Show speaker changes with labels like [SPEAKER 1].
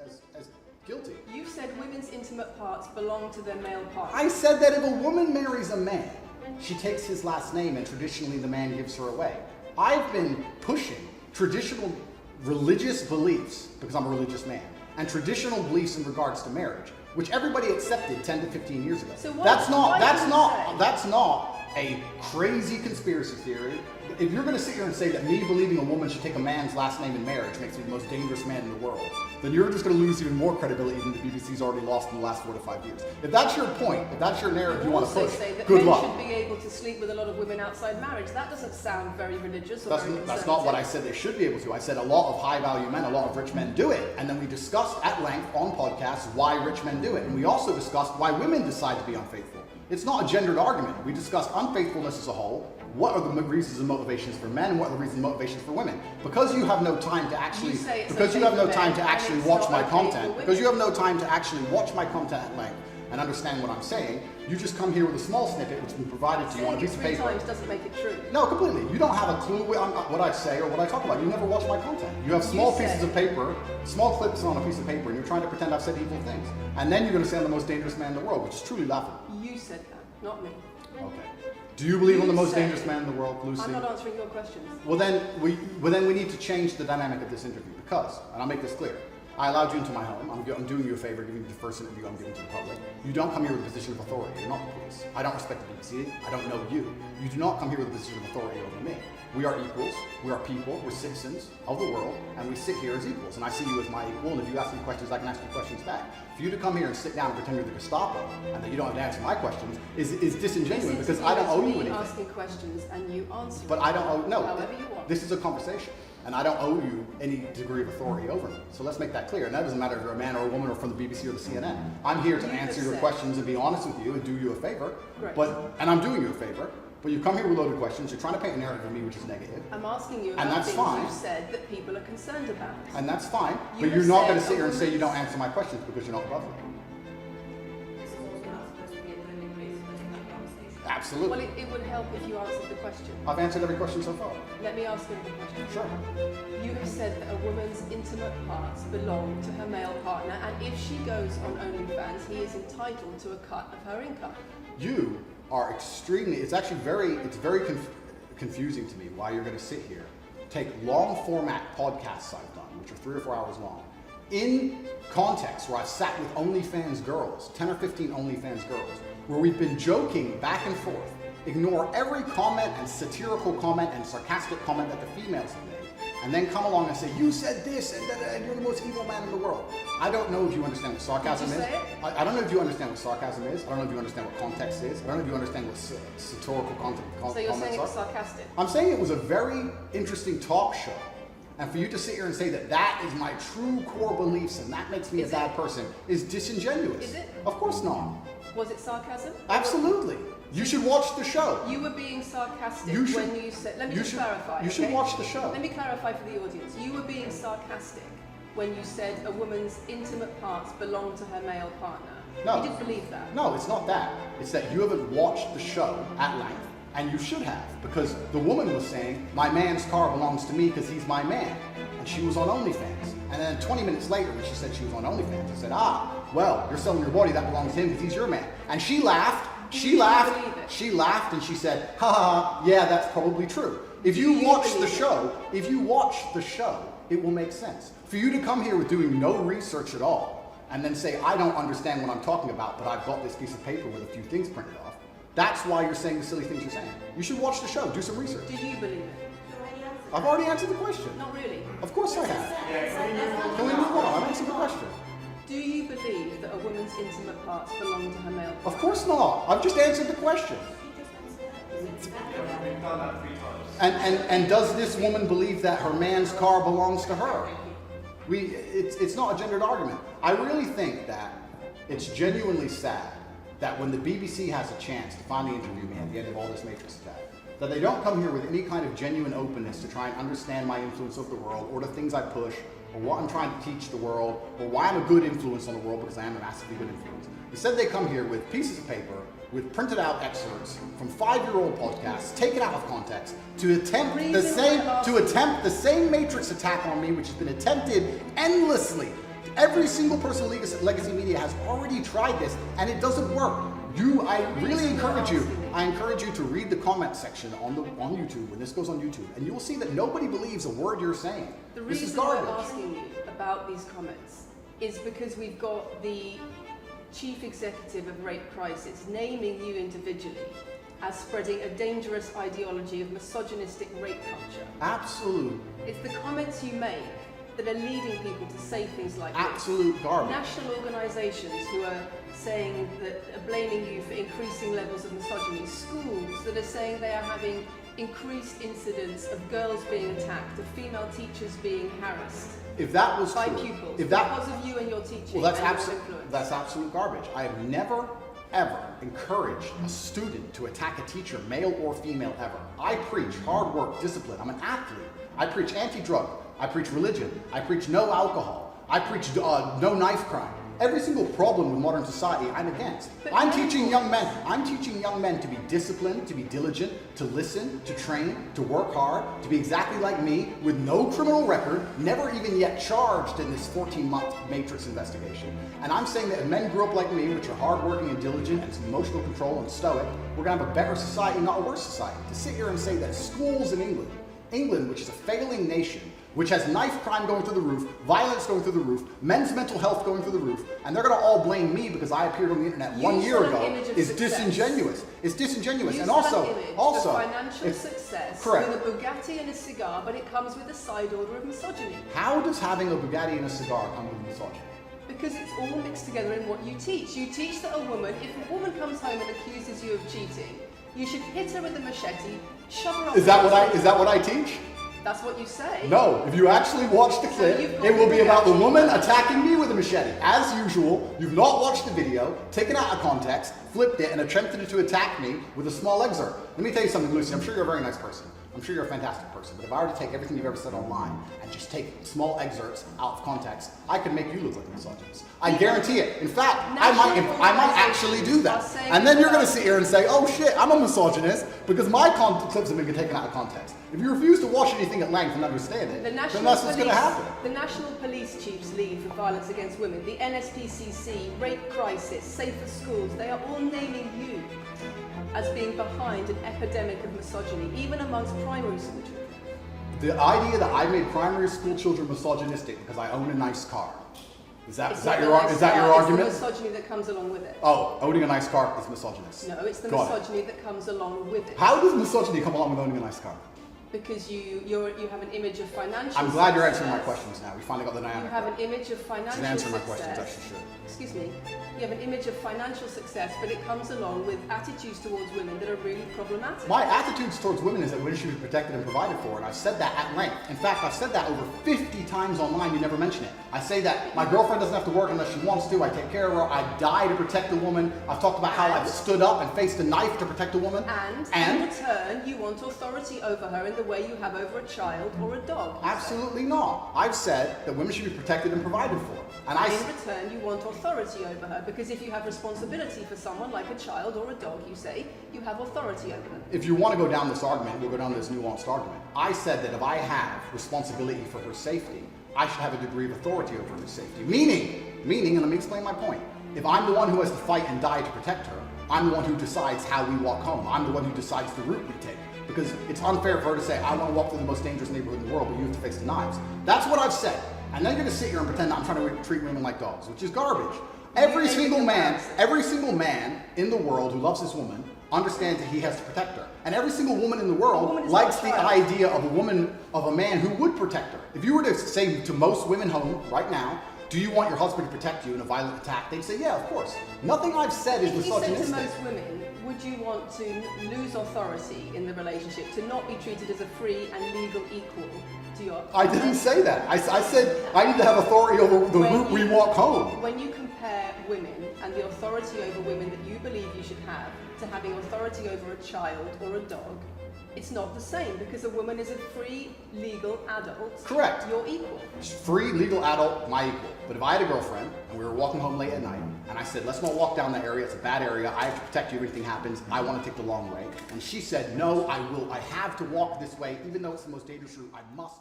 [SPEAKER 1] as guilty.
[SPEAKER 2] You said women's intimate parts belong to their male partner.
[SPEAKER 1] I said that if a woman marries a man, she takes his last name and traditionally the man gives her away. I've been pushing traditional religious beliefs, because I'm a religious man, and traditional beliefs in regards to marriage, which everybody accepted 10 to 15 years ago.
[SPEAKER 2] So
[SPEAKER 1] that's not a crazy conspiracy theory. If you're going to sit here and say that me believing a woman should take a man's last name in marriage makes me the most dangerous man in the world, then you're just going to lose even more credibility than the BBC's already lost in the last 4 to 5 years. If that's your point, if that's your narrative you want to push, good luck.
[SPEAKER 2] Men should be able to sleep with a lot of women outside marriage. That doesn't sound very religious or very
[SPEAKER 1] That's not what I said they should be able to. I said a lot of high-value men, a lot of rich men do it. And then we discussed at length on podcasts why rich men do it. And we also discussed why women decide to be unfaithful. It's not a gendered argument. We discussed unfaithfulness as a whole. What are the reasons and motivations for men, and what are the reasons and motivations for women? Because you have no time to actually, watch my content, because you have no time to actually watch my content at length and understand what I'm saying, you just come here with a small snippet which has been provided to you on a piece of paper.
[SPEAKER 2] 3 times doesn't make it true.
[SPEAKER 1] No, completely. You don't have a clue what I say or what I talk about. You never watch my content. You have small pieces of paper, small clips on a piece of paper, and you're trying to pretend I've said evil things. And then you're going to say I'm the most dangerous man in the world, which is truly laughable.
[SPEAKER 2] You said that, not me.
[SPEAKER 1] Okay. Do you believe I'm the most dangerous man in the world, Lucy?
[SPEAKER 2] I'm not answering your questions.
[SPEAKER 1] Well then we need to change the dynamic of this interview because, and I'll make this clear, I allowed you into my home. I'm doing you a favor, giving you the first interview I'm giving to the public. You don't come here with a position of authority. You're not the police. I don't respect the BBC. I don't know you. You do not come here with a position of authority over me. We are equals. We are people. We're citizens of the world, and we sit here as equals. And I see you as my equal. And if you ask me questions, I can ask you questions back. For you to come here and sit down and pretend you're the Gestapo and that you don't have to answer my questions is disingenuous because I don't owe you anything.
[SPEAKER 2] Asking questions and you answer.
[SPEAKER 1] But I don't owe
[SPEAKER 2] however you want.
[SPEAKER 1] This is a conversation. And I don't owe you any degree of authority over me. So let's make that clear. And that doesn't matter if you're a man or a woman or from the BBC or the CNN. I'm here to answer your questions and be honest with you and do you a favor.
[SPEAKER 2] Great.
[SPEAKER 1] And I'm doing you a favor. But you come here with loaded questions. You're trying to paint a narrative of me which is negative.
[SPEAKER 2] I'm asking you about things you've said that people are concerned about.
[SPEAKER 1] And that's fine. But you're not going to sit here and say you don't answer my questions because you're not above me. Absolutely.
[SPEAKER 2] Well, it would help if you answered the question.
[SPEAKER 1] I've answered every question so far.
[SPEAKER 2] Let me ask another question.
[SPEAKER 1] Sure.
[SPEAKER 2] You have said that a woman's intimate parts belong to her male partner, and if she goes on OnlyFans, he is entitled to a cut of her income.
[SPEAKER 1] You are extremely, it's very confusing to me why you're going to sit here, take long format podcasts I've done, which are 3 or 4 hours long, in context where I've sat with OnlyFans girls, 10 or 15 OnlyFans girls, where we've been joking back and forth, ignore every comment and satirical comment and sarcastic comment that the females have made, and then come along and say, you said this, and you're the most evil man in the world. I don't know if you understand what sarcasm is. I don't know if you understand what sarcasm is. I don't know if you understand what context is. I don't know if you understand what satirical content
[SPEAKER 2] So you're saying it was sarcastic?
[SPEAKER 1] I'm saying it was a very interesting talk show. And for you to sit here and say that that is my true core beliefs and that makes me a bad person is disingenuous.
[SPEAKER 2] Is it?
[SPEAKER 1] Of course not.
[SPEAKER 2] Was it sarcasm?
[SPEAKER 1] Absolutely. You should watch the show.
[SPEAKER 2] You were being sarcastic when you said... Let me just clarify.
[SPEAKER 1] You should watch the show.
[SPEAKER 2] Let me clarify for the audience. You were being sarcastic when you said a woman's intimate parts belong to her male partner.
[SPEAKER 1] No.
[SPEAKER 2] You didn't believe that.
[SPEAKER 1] No, it's not that. It's that you haven't watched the show at length. And you should have, because the woman was saying, my man's car belongs to me because he's my man. And she was on OnlyFans. And then 20 minutes later, when she said she was on OnlyFans, I said, well, you're selling your body, that belongs to him because he's your man. And she laughed, she laughed, and she said, yeah, that's probably true. If you watch the show, it will make sense. For you to come here with doing no research at all, and then say, I don't understand what I'm talking about, but I've got this piece of paper with a few things printed off, that's why you're saying the silly things you're saying. You should watch the show, do some research.
[SPEAKER 2] Do you believe it?
[SPEAKER 1] I've already answered the question.
[SPEAKER 2] Not really.
[SPEAKER 1] Of course I have. Can we move on? I've answered the question.
[SPEAKER 2] Do you believe that a woman's intimate parts belong to her male partner?
[SPEAKER 1] Of course not. I've just answered the question. And does this woman believe that her man's car belongs to her? It's not a gendered argument. I really think that it's genuinely sad that when the BBC has a chance to finally interview me at the end of all this Matrix attack, that they don't come here with any kind of genuine openness to try and understand my influence over the world, or the things I push, or what I'm trying to teach the world, or why I'm a good influence on the world, because I am a massively good influence. Instead, they come here with pieces of paper, with printed out excerpts from 5-year-old podcasts, taken out of context, to attempt the same Matrix attack on me, which has been attempted endlessly Every single person in legacy media has already tried this, and it doesn't work. I really encourage you. I encourage you to read the comment section on YouTube when this goes on YouTube, and you will see that nobody believes a word you're saying.
[SPEAKER 2] The
[SPEAKER 1] This is
[SPEAKER 2] reason
[SPEAKER 1] garbage.
[SPEAKER 2] we're asking you about these comments is because we've got the chief executive of Rape Crisis naming you individually as spreading a dangerous ideology of misogynistic rape culture.
[SPEAKER 1] Absolute.
[SPEAKER 2] It's the comments you make that are leading people to say things like
[SPEAKER 1] Absolute
[SPEAKER 2] this.
[SPEAKER 1] garbage.
[SPEAKER 2] National organisations who are saying that are blaming you for increasing levels of misogyny. Schools that are saying they are having increased incidents of girls being attacked, of female teachers being harassed.
[SPEAKER 1] If that was
[SPEAKER 2] by
[SPEAKER 1] true,
[SPEAKER 2] pupils,
[SPEAKER 1] because
[SPEAKER 2] of you and your teaching,
[SPEAKER 1] well,
[SPEAKER 2] that's
[SPEAKER 1] absolute garbage. I have never, ever encouraged a student to attack a teacher, male or female, ever. I preach hard work, discipline. I'm an athlete. I preach anti-drug. I preach religion. I preach no alcohol. I preach no knife crime. Every single problem with modern society, I'm against. I'm teaching young men to be disciplined, to be diligent, to listen, to train, to work hard, to be exactly like me, with no criminal record, never even yet charged in this 14-month Matrix investigation. And I'm saying that if men grew up like me, which are hardworking and diligent and some emotional control and stoic, we're gonna have a better society, not a worse society. To sit here and say that schools in England, which is a failing nation, which has knife crime going through the roof, violence going through the roof, men's mental health going through the roof, and they're going to all blame me because I appeared on the internet 1 year ago, is disingenuous. It's disingenuous. And also,
[SPEAKER 2] financial success
[SPEAKER 1] correct.
[SPEAKER 2] with a Bugatti and a cigar, but it comes with a side order of misogyny.
[SPEAKER 1] How does having a Bugatti and a cigar come with misogyny?
[SPEAKER 2] Because it's all mixed together in what you teach. You teach that if a woman comes home and accuses you of cheating, you should hit her with a machete, shove her off. Is that
[SPEAKER 1] what I teach?
[SPEAKER 2] That's what you say.
[SPEAKER 1] No, if you actually watch the clip, it will be about the woman attacking me with a machete. As usual, you've not watched the video, taken out of context, flipped it, and attempted to attack me with a small excerpt. Let me tell you something, Lucy. I'm sure you're a very nice person. I'm sure you're a fantastic person. But if I were to take everything you've ever said online and just take small excerpts out of context, I could make you look like a misogynist. I guarantee it. In fact, I might actually do that. And then you're going to sit here and say, oh shit, I'm a misogynist because my clips have been taken out of context. If you refuse to watch anything at length and understand it, then that's what's going to happen.
[SPEAKER 2] The National Police Chiefs League for Violence Against Women, the NSPCC, Rape Crisis, Safer Schools, they are all naming you as being behind an epidemic of misogyny, even amongst primary school children.
[SPEAKER 1] The idea that I made primary school children misogynistic because I own a nice car. Is that your argument?
[SPEAKER 2] It's the misogyny that comes along with it.
[SPEAKER 1] Oh, owning a nice car is misogynist.
[SPEAKER 2] No, it's the misogyny that comes along with it.
[SPEAKER 1] How does misogyny come along with owning a nice car?
[SPEAKER 2] Because you have an image of financial
[SPEAKER 1] I'm glad you're answering my questions now. We finally got the dynamic.
[SPEAKER 2] You have an image of financial success.
[SPEAKER 1] She's answering my questions, as she should.
[SPEAKER 2] Excuse me. You have an image of financial success, but it comes along with attitudes towards women that are really problematic.
[SPEAKER 1] My attitudes towards women is that women should be protected and provided for, and I've said that at length. In fact, I've said that over 50 times online, you never mention it. I say that my girlfriend doesn't have to work unless she wants to, I take care of her, I die to protect a woman. I've talked about how I've stood up and faced a knife to protect a woman.
[SPEAKER 2] And in return, you want authority over her in the way you have over a child or a dog.
[SPEAKER 1] Absolutely not. I've said that women should be protected and provided for.
[SPEAKER 2] And in return, you want authority over her, because if you have responsibility for someone like a child or a dog, you say, you have authority over them.
[SPEAKER 1] If you want to go down this argument, we'll go down this nuanced argument. I said that if I have responsibility for her safety, I should have a degree of authority over her safety. Meaning, and let me explain my point. If I'm the one who has to fight and die to protect her, I'm the one who decides how we walk home. I'm the one who decides the route we take. Because it's unfair for her to say, I want to walk through the most dangerous neighborhood in the world, but you have to face the knives. That's what I've said. And then you're going to sit here and pretend that I'm trying to treat women like dogs, which is garbage. Every single man in the world who loves this woman understands that he has to protect her. And every single woman in the world likes the idea of a man who would protect her. If you were to say to most women home right now, do you want your husband to protect you in a violent attack? They'd say, yeah, of course. Nothing I've said is misogynistic.
[SPEAKER 2] If you said to most women, would you want to lose authority in the relationship, to not be treated as a free and legal equal to your partner?
[SPEAKER 1] I didn't say that. I said I need to have authority over the route we walk home.
[SPEAKER 2] When you compare women and the authority over women that you believe you should have to having authority over a child or a dog, it's not the same, because a woman is a free, legal adult.
[SPEAKER 1] Correct.
[SPEAKER 2] You're equal.
[SPEAKER 1] Free, legal adult, my equal. But if I had a girlfriend and we were walking home late at night and I said, let's not walk down that area, it's a bad area, I have to protect you if anything happens, I want to take the long way. And she said, no, I have to walk this way, even though it's the most dangerous route, I must